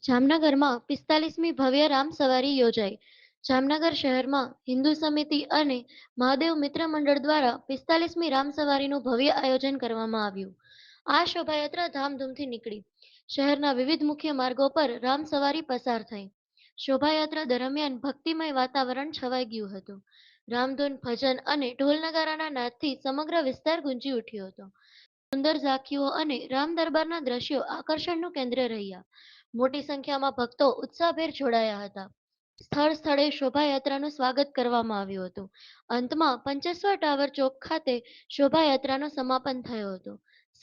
જામનગરમાં 45મી ભવ્ય રામ સવારી યોજાઈ. જામનગર શહેરમાં હિન્દુ સમિતિ અને મહાદેવ મિત્ર મંડળ દ્વારા 45મી રામ સવારીનું ભવ્ય આયોજન કરવામાં આવ્યું. આ શોભાયાત્રા ધામધૂમથી નીકળી શહેરના વિવિધ મુખ્ય માર્ગો પર રામ સવારી પસાર થઈ. શોભાયાત્રા દરમિયાન ભક્તિમય વાતાવરણ છવાઈ ગયું હતું. રામધૂન, ભજન અને ઢોલ નગારાના નાદથી સમગ્ર વિસ્તાર ગુંજી ઉઠ્યો હતો. સુંદર ઝાંખીઓ અને રામ દરબારના દ્રશ્યો આકર્ષણનું કેન્દ્ર રહ્યા. મોટી સંખ્યામાં ભક્તો ઉત્સાહભેર જોડાયા હતા. સ્થળ સ્થળે શોભાયાત્રાનું સ્વાગત કરવામાં આવ્યું હતું. અંતમાં પંચેશ્વર ટાવર ચોક ખાતે શોભાયાત્રાનો સમાપન થયો હતો.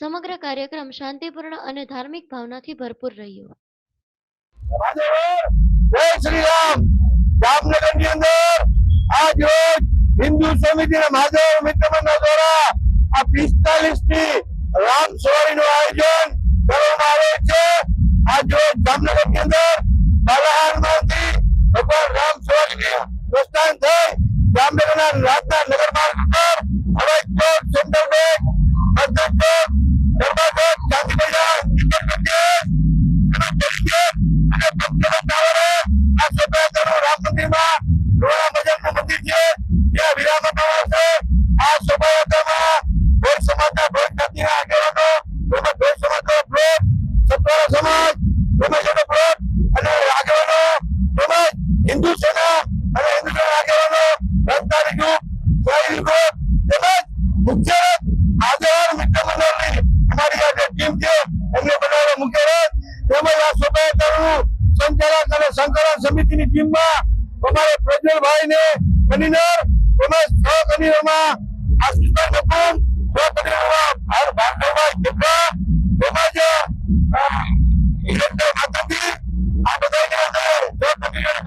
સમગ્ર કાર્યક્રમ શાંતિપૂર્ણ અને ધાર્મિક ભાવનાથી ભરપૂર રહ્યો. જય શ્રી રામ. જામનગરની અંદર આજ રોજ હિન્દુ સમિતિના મહાદેવ મિત્ર મંડળ દ્વારા આ 45મી રામ સવારીનું આયોજન કરવામાં આવે છે. આજ રોજ જામનગરની અંદર બાલાહારમાંથી ભગવાન રામ સવારીની પ્રસ્થાન થઈ જામનગરના રાજના નગર માર્ગ પર હવાઈ ચોક, સેન્ટ્રલ બેંક, મસ્જિદ ચોક, દરબાર ચોક, ચાંદી બજાર, ઇન્ટર પ્રદેશ અને પંચવટ ટાવરે આ શોભાયાત્રાનું રામ મંદિરમાં ધોળા બજારનું મંદિર છે ત્યાં વિરામ આપવામાં આવશે. આ શોભાયાત્રામાં ભોજ સમાજના ભોજ જ્ઞાતિના આગેવાનો, તેમજ ભોજ સમાજનો પ્લોટ, સતવારા સમાજ, ભોમેશ્વરનો પ્લોટ અને આગેવાનો, તેમજ હિન્દુ સેના અને હિન્દુ સેના આગેવાનો, રસ્તાની ગ્રુપ, સ્વાયરી ગ્રુપ, તેમજ મુખ્ય આગેવાન મિત્ર મંડળની અમારી આ જે ટીમ છે એમને બનાવેલો મુખ્ય રથ, તેમજ આ શોભાયાત્રાનું સંચાલક અને સંકલન સમિતિની ટીમમાં અમારે પ્રજ્વલભાઈને કન્વીનર, તેમજ સહકન્વીનરમાં આશીષભાઈ નકુમ, સહકન્વીનરમાં ભાર્ગવભાઈ ચેપરા, તેમજ ઇલેક્ટર માતાજી, આ બધાની અંદર સહકન્વીનર